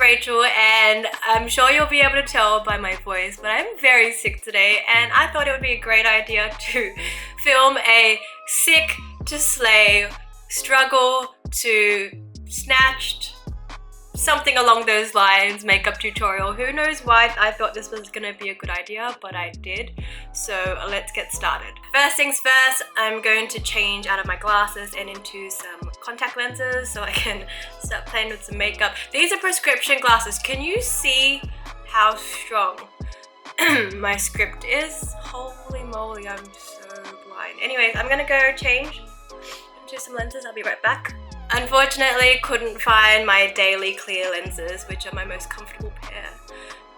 Rachel, and I'm sure you'll be able to tell by my voice, but I'm very sick today, and I thought it would be a great idea to film a sick to slay, struggle to snatched, something along those lines makeup tutorial. Who knows why I thought this was gonna be a good idea, but I did. So let's get started. First things first, I'm going to change out of my glasses and into some contact lenses so I can start playing with some makeup. These are prescription glasses. Can you see how strong my script is? Holy moly, I'm so blind. Anyways, I'm gonna go change into some lenses. I'll be right back. Unfortunately, couldn't find my daily clear lenses, which are my most comfortable pair.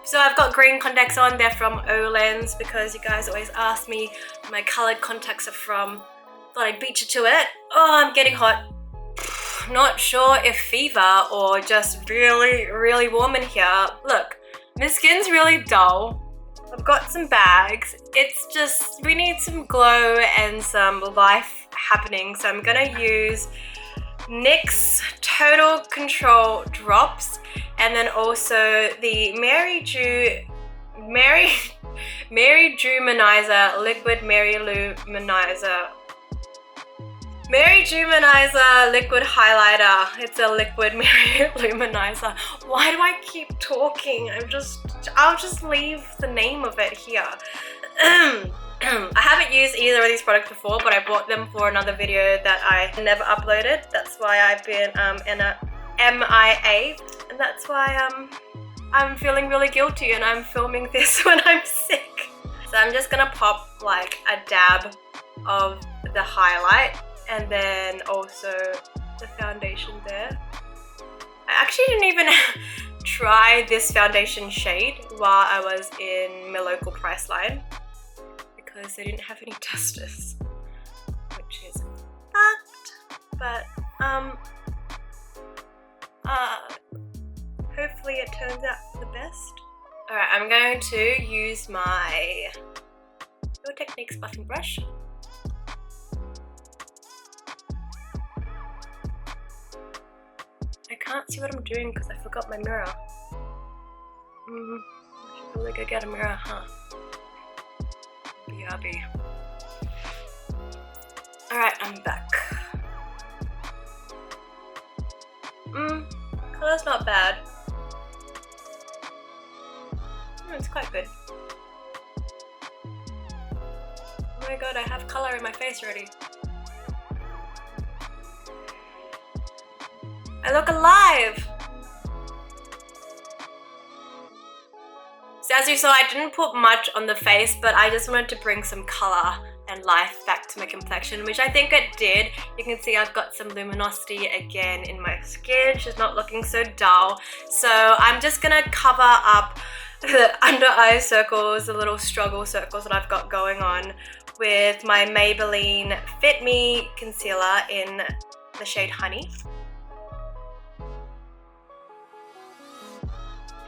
So I've got green contacts on. They're from Olens because you guys always ask me where my coloured contacts are from. Thought I'd beat you to it. Oh, I'm getting hot. Not sure if fever or just really warm in here. Look, my skin's really dull. I've got some bags. It's just, we need some glow and some life happening. So I'm gonna use NYX Total Control drops, and then also the Mary Ju Manizer liquid Mary Ju Manizer liquid highlighter. It's a liquid Mary Luminizer. Why do I keep talking? I'll just leave the name of it here. I haven't used either of these products before, but I bought them for another video that I never uploaded. That's why I've been in a MIA, and that's why I'm feeling really guilty and I'm filming this when I'm sick. So I'm just gonna pop like a dab of the highlight and then also the foundation there. I actually didn't even try this foundation shade while I was in my local Priceline, because they didn't have any testers, which is fucked, but hopefully it turns out for the best. Alright, I'm going to use my Real Techniques buffing brush. I can't see what I'm doing because I forgot my mirror. I should probably go get a mirror, huh? BRB. Alright, I'm back. Colour's not bad. It's quite good. Oh my god, I have colour in my face already. I look alive! So as you saw, I didn't put much on the face, but I just wanted to bring some colour and life back to my complexion, which I think it did. You can see I've got some luminosity again in my skin. She's not looking so dull. So I'm just gonna cover up the under eye circles, the little struggle circles that I've got going on with my Maybelline Fit Me concealer in the shade Honey.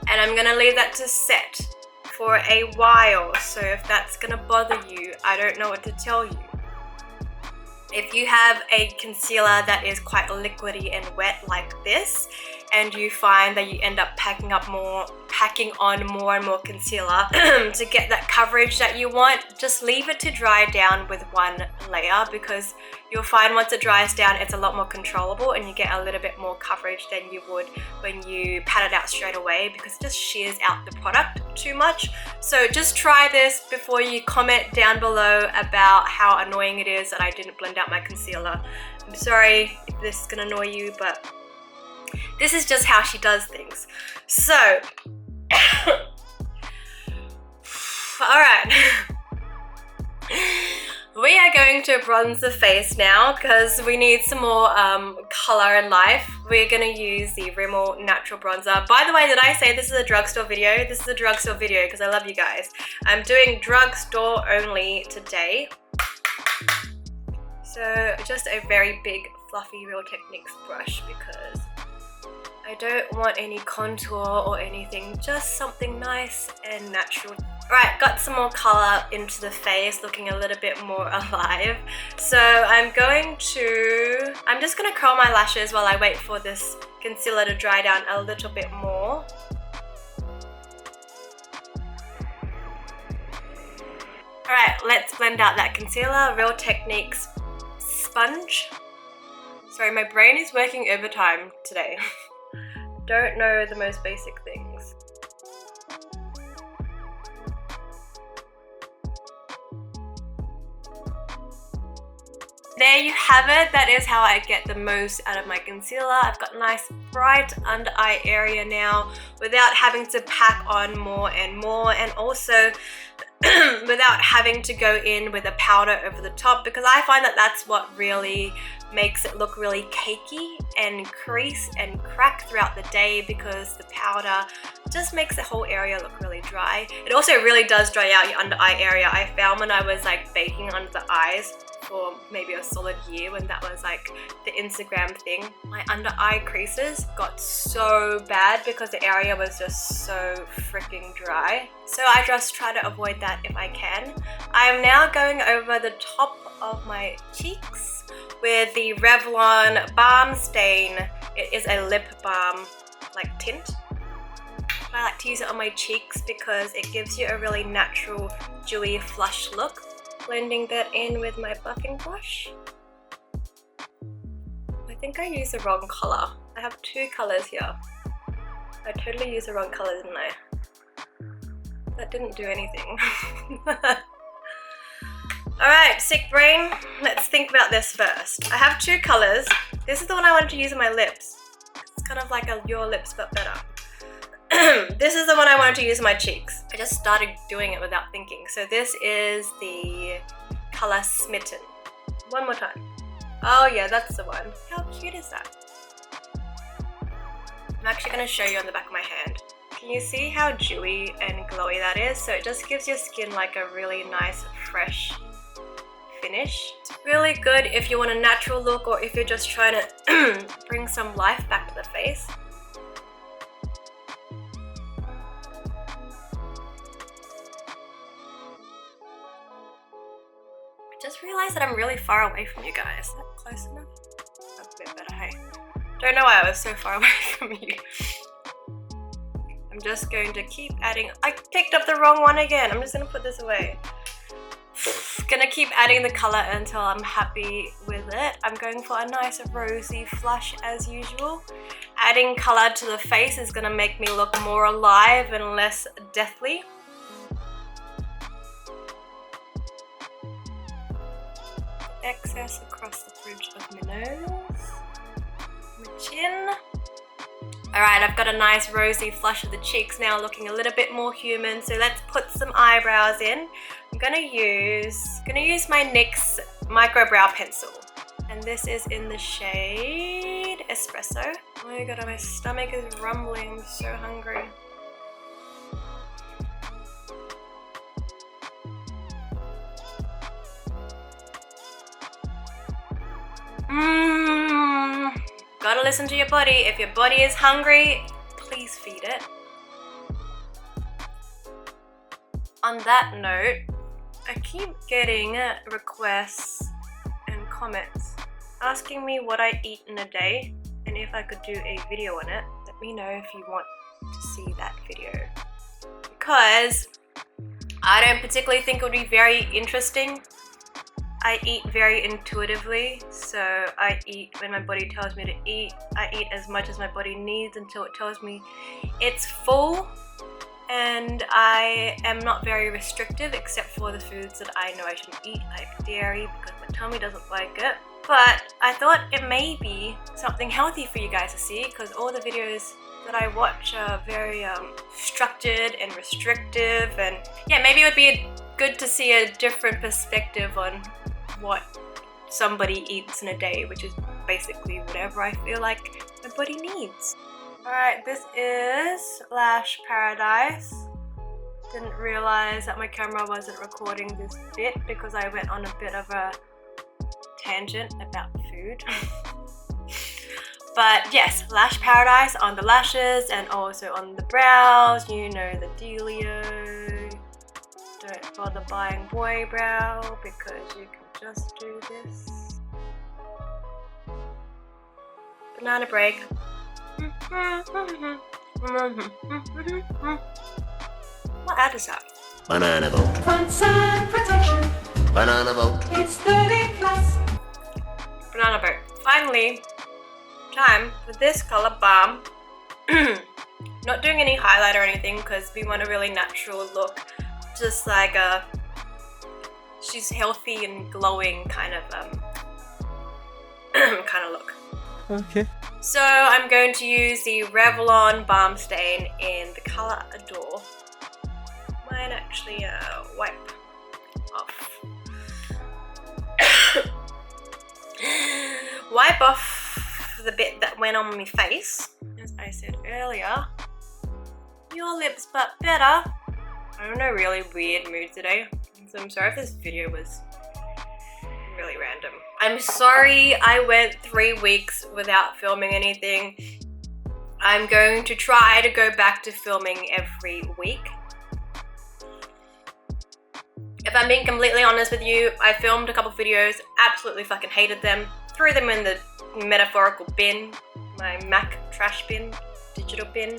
And I'm gonna leave that to set for a while, so if that's gonna bother you, I don't know what to tell you. If you have a concealer that is quite liquidy and wet like this, and you find that you end up packing on more and more concealer to get that coverage that you want, just leave it to dry down with one layer, because you'll find once it dries down it's a lot more controllable and you get a little bit more coverage than you would when you pat it out straight away, because it just shears out the product too much. So just try this before you comment down below about how annoying it is that I didn't blend out my concealer. I'm sorry if this is gonna annoy you, but this is just how she does things. So, alright. We are going to bronze the face now because we need some more color and life. We're going to use the Rimmel Natural Bronzer. By the way, did I say this is a drugstore video? This is a drugstore video because I love you guys. I'm doing drugstore only today. So just a very big fluffy Real Techniques brush because I don't want any contour or anything, just something nice and natural. Right, got some more color into the face, looking a little bit more alive. So I'm just gonna curl my lashes while I wait for this concealer to dry down a little bit more. Alright, let's blend out that concealer. Real Techniques sponge. Sorry, my brain is working overtime today. Don't know the most basic things. There you have it. That is how I get the most out of my concealer. I've got a nice bright under eye area now without having to pack on more and more, and also without having to go in with a powder over the top, because I find that that's what really makes it look really cakey and crease and crack throughout the day, because the powder just makes the whole area look really dry. It also really does dry out your under eye area. I found when I was like baking under the eyes for maybe a solid year, when that was like the Instagram thing, my under eye creases got so bad because the area was just so freaking dry. So I just try to avoid that if I can. I am now going over the top of my cheeks with the Revlon Balm Stain. It is a lip balm like tint. I like to use it on my cheeks because it gives you a really natural dewy flush look. Blending that in with my buffing brush. I think I used the wrong color. I have two colors here. I totally used the wrong color, didn't I? That didn't do anything. Alright, sick brain. Let's think about this first. I have two colors. This is the one I wanted to use on my lips. It's kind of like a your lips but better. This is the one I wanted to use on my cheeks. I just started doing it without thinking. So this is the color Smitten. One more time. Oh yeah, that's the one. How cute is that? I'm actually going to show you on the back of my hand. Can you see how dewy and glowy that is? So it just gives your skin like a really nice fresh finish. It's really good if you want a natural look, or if you're just trying to bring some life back to the face. Just realized that I'm really far away from you guys. Is that close enough? That's a bit better, hey? Don't know why I was so far away from you. I'm just going to keep adding. I picked up the wrong one again. I'm just going to put this away. Gonna keep adding the color until I'm happy with it. I'm going for a nice rosy flush as usual. Adding color to the face is going to make me look more alive and less deathly. Excess across the bridge of my nose, my chin. Alright, I've got a nice rosy flush of the cheeks now, looking a little bit more human. So let's put some eyebrows in. I'm gonna use my NYX micro brow pencil, and this is in the shade Espresso. Oh my god, my stomach is rumbling. I'm so hungry. Gotta listen to your body. If your body is hungry, please feed it. On that note, I keep getting requests and comments asking me what I eat in a day and if I could do a video on it. Let me know if you want to see that video, because I don't particularly think it would be very interesting. I eat very intuitively, so I eat when my body tells me to eat. I eat as much as my body needs until it tells me it's full, and I am not very restrictive except for the foods that I know I shouldn't eat, like dairy, because my tummy doesn't like it. But I thought it may be something healthy for you guys to see, because all the videos that I watch are very structured and restrictive, and yeah, maybe it would be good to see a different perspective on what somebody eats in a day, which is basically whatever I feel like my body needs. Alright, this is Lash Paradise. Didn't realize that my camera wasn't recording this bit because I went on a bit of a tangent about food. But yes, Lash Paradise on the lashes and also on the brows. You know the dealio. Don't bother buying boy brow because you can just do this. Banana break. What ad is that? Banana boat. Front side protection. Banana boat. It's 30 plus. Banana boat. Finally, time for this color balm. Not doing any highlight or anything because we want a really natural look. Just like a she's healthy and glowing kind of look. Okay. So I'm going to use the Revlon Balm Stain in the color Adore. Mine actually wipe off. Wipe off the bit that went on my face. As I said earlier, your lips but better. I'm in a really weird mood today, so I'm sorry if this video was really random. I'm sorry I went 3 weeks without filming anything. I'm going to try to go back to filming every week. If I'm being completely honest with you, I filmed a couple videos, absolutely fucking hated them, threw them in the metaphorical bin, my Mac trash bin, digital bin,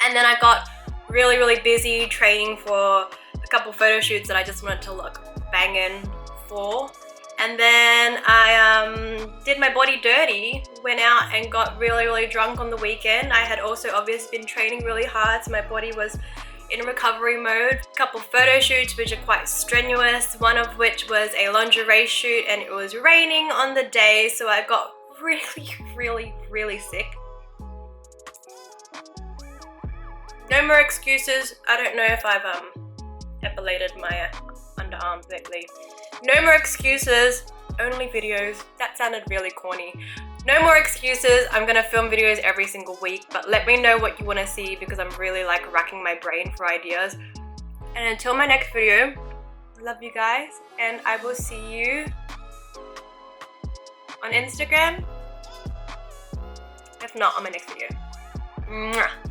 and then I got really busy training for a couple photo shoots that I just wanted to look banging for. And then I did my body dirty, went out and got really drunk on the weekend. I had also obviously been training really hard, so my body was in recovery mode. A couple photo shoots which are quite strenuous, one of which was a lingerie shoot and it was raining on the day, so I got really sick. No more excuses. I don't know if I've epilated my underarms lately. No more excuses, only videos. That sounded really corny. No more excuses. I'm gonna film videos every single week, but let me know what you wanna see because I'm really like racking my brain for ideas. And until my next video, love you guys and I will see you on Instagram. If not, on my next video. Mwah.